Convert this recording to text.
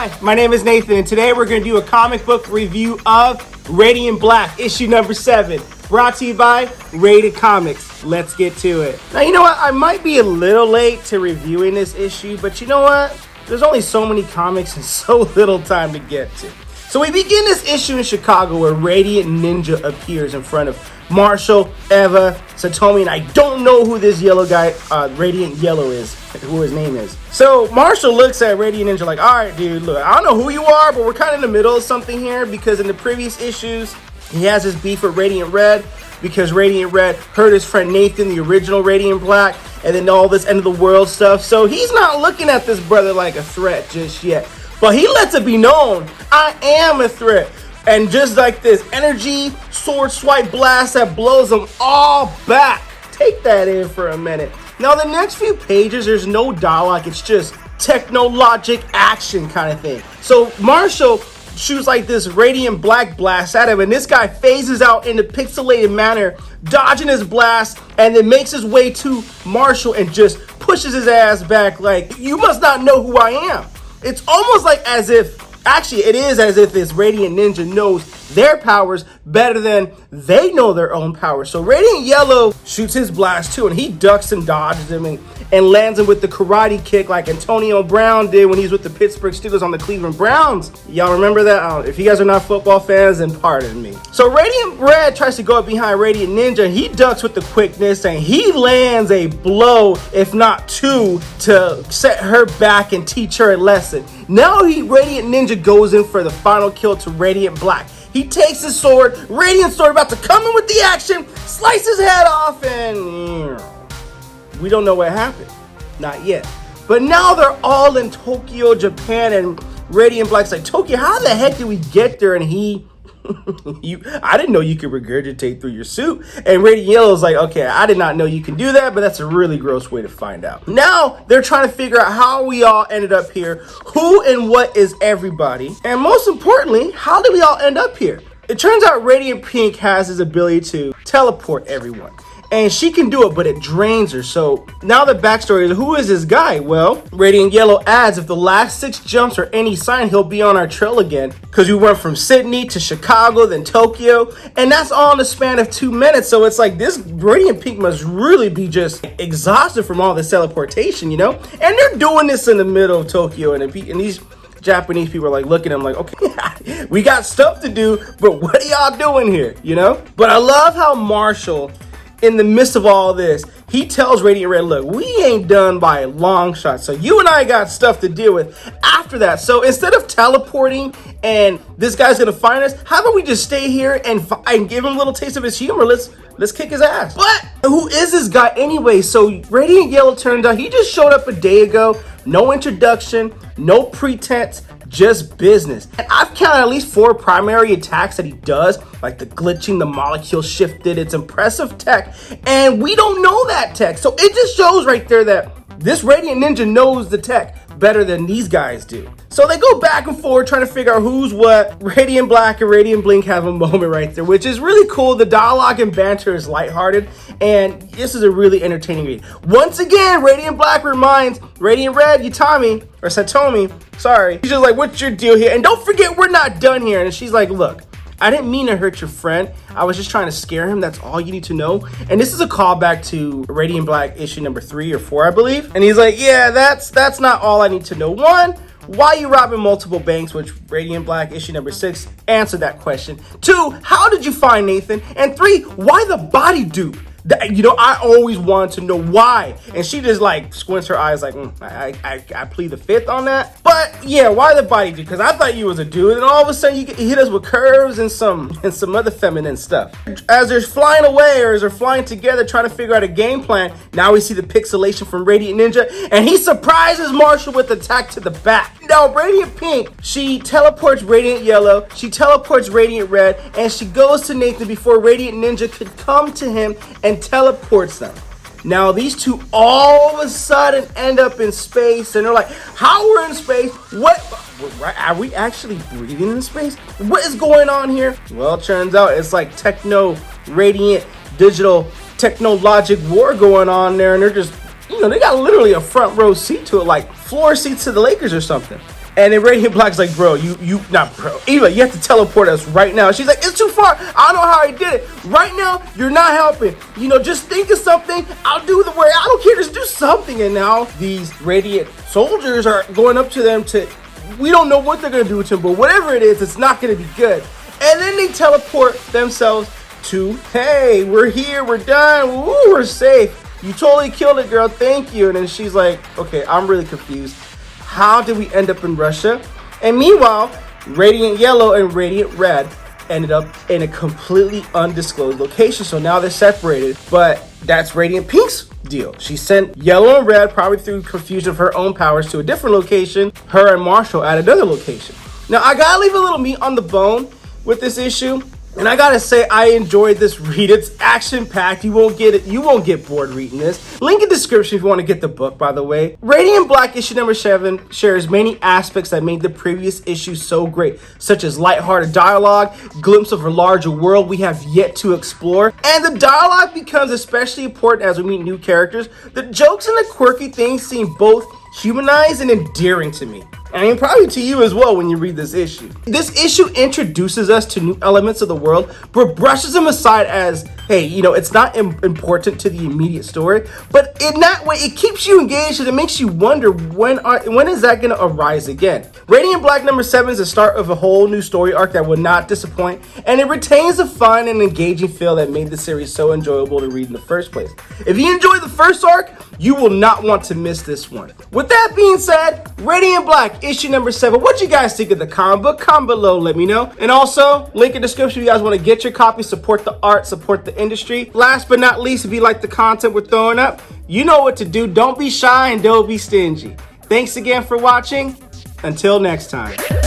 Hi, my name is Nathan, and today we're going to do a comic book review of Radiant Black, issue number 7, brought to you by RatedComics. Let's get to it. Now, you know what? I might be a little late to reviewing this issue, but you know what? There's only so many comics and so little time to get to. So we begin this issue in Chicago where Radiant Ninja appears in front of Marshall, Eva, Satomi, and I don't know who this yellow guy, Radiant Yellow is, who his name is. So Marshall looks at Radiant Ninja like, all right, dude, look, I don't know who you are, but we're kind of in the middle of something here because in the previous issues, he has his beef with Radiant Red because Radiant Red hurt his friend Nathan, the original Radiant Black, and then all this end of the world stuff. So he's not looking at this brother like a threat just yet, but he lets it be known, I am a threat. And just like this, energy, sword swipe blast that blows them all back. Take that in for a minute. Now the next few pages, there's no dialogue. It's just technologic action kind of thing. So Marshall shoots like this Radiant Black blast at him, and this guy phases out in a pixelated manner, dodging his blast, and then makes his way to Marshall and just pushes his ass back like, you must not know who I am. It's almost like as if, actually, it is as if this Radiant Ninja knows their powers better than they know their own powers. So Radiant Yellow shoots his blast too, and he ducks and dodges him and lands him with the karate kick like Antonio Brown did when he's with the Pittsburgh Steelers on the Cleveland Browns. Y'all remember that? If you guys are not football fans, then pardon me. So Radiant Red tries to go up behind Radiant Ninja. He ducks with the quickness, and he lands a blow, if not two, to set her back and teach her a lesson. Now Radiant Ninja goes in for the final kill to Radiant Black. He takes his sword, Radiant Sword about to come in with the action, slice his head off, and we don't know what happened. Not yet. But now they're all in Tokyo, Japan, and Radiant Black's like, Tokyo, how the heck did we get there? And I didn't know you could regurgitate through your suit. And Radiant Yellow's like, okay, I did not know you can do that, but that's a really gross way to find out. Now they're trying to figure out how we all ended up here, who and what is everybody, and most importantly, how did we all end up here? It turns out Radiant Pink has his ability to teleport everyone. And she can do it, but it drains her. So now the backstory is, who is this guy? Well, Radiant Yellow adds, if the last 6 jumps are any sign, he'll be on our trail again. Because we went from Sydney to Chicago, then Tokyo. And that's all in the span of 2 minutes. So it's like this Radiant Pink must really be just exhausted from all this teleportation, you know? And they're doing this in the middle of Tokyo. And these Japanese people are like looking at them like, okay, we got stuff to do, but what are y'all doing here, you know? But I love how Marshall, in the midst of all this, he tells Radiant Red, look, we ain't done by a long shot. So you and I got stuff to deal with after that. So instead of teleporting and this guy's gonna find us, how about we just stay here and give him a little taste of his humor? Let's kick his ass. But who is this guy anyway? So Radiant Yellow turns out he just showed up a day ago. No introduction, no pretense, just business. And I've counted at least 4 primary attacks that he does, like the glitching, the molecule shifted. It's impressive tech, and we don't know that tech. So it just shows right there that this Radiant Ninja knows the tech better than these guys do. So they go back and forth trying to figure out who's what. Radiant Black and Radiant Blink have a moment right there, which is really cool. The dialogue and banter is lighthearted, and this is a really entertaining read. Once again, Radiant Black reminds Radiant Red, Satomi, sorry. She's just like, what's your deal here? And don't forget, we're not done here. And she's like, look, I didn't mean to hurt your friend. I was just trying to scare him. That's all you need to know. And this is a callback to Radiant Black issue number 3 or 4, I believe. And he's like, yeah, that's not all I need to know. 1, why you robbing multiple banks, which Radiant Black issue number 6 answered that question. 2, how did you find Nathan? And 3, why the body dupe? You know, I always wanted to know why. And she just like squints her eyes like, I plead the 5th on that. But yeah, why the body dude? Because I thought you was a dude, and all of a sudden you hit us with curves and some other feminine stuff. As they're flying away, or as they're flying together trying to figure out a game plan, now we see the pixelation from Radiant Ninja, and he surprises Marshall with an attack to the back. Now Radiant Pink, she teleports Radiant Yellow, she teleports Radiant Red, and she goes to Nathan before Radiant Ninja could come to him and teleports them. Now these two all of a sudden end up in space, and they're like, how we're in space? What? Are we actually breathing in space? What is going on here? Well, it turns out it's like techno, radiant, digital, technologic war going on there, and they're just, you know, they got literally a front row seat to it, like floor seats to the Lakers or something. And then Radiant Black's like, bro, not bro, Eva, you have to teleport us right now. She's like, it's too far. I don't know how I did it. Right now, you're not helping. You know, just think of something. I'll do the work. I don't care. Just do something. And now these Radiant soldiers are going up to them we don't know what they're going to do to him, but whatever it is, it's not going to be good. And then they teleport themselves to, hey, we're here. We're done. Woo, we're safe. You totally killed it, girl. Thank you. And then she's like, okay, I'm really confused. How did we end up in Russia? And meanwhile, Radiant Yellow and Radiant Red ended up in a completely undisclosed location. So now they're separated, but that's Radiant Pink's deal. She sent Yellow and Red, probably through confusion of her own powers, to a different location. Her and Marshall at another location. Now, I gotta leave a little meat on the bone with this issue. And I gotta say, I enjoyed this read. It's action-packed. You won't get bored reading this. Link in description if you want to get the book, by the way. Radiant Black issue number 7 shares many aspects that made the previous issue so great, such as lighthearted dialogue, glimpse of a larger world we have yet to explore, and the dialogue becomes especially important as we meet new characters. The jokes and the quirky things seem both humanized and endearing to me. I mean, probably to you as well when you read this issue. This issue introduces us to new elements of the world, but brushes them aside as, hey, you know, it's not important to the immediate story, but in that way, it keeps you engaged and it makes you wonder when is that going to arise again. Radiant Black number 7 is the start of a whole new story arc that will not disappoint, and it retains the fun and engaging feel that made the series so enjoyable to read in the first place. If you enjoyed the first arc, you will not want to miss this one. With that being said, Radiant Black issue number 7. What you guys think of the comic book? Comment below, let me know. And also, link in the description if you guys want to get your copy, support the art, support the industry. Last but not least, if you like the content we're throwing up, you know what to do. Don't be shy and don't be stingy. Thanks again for watching. Until next time.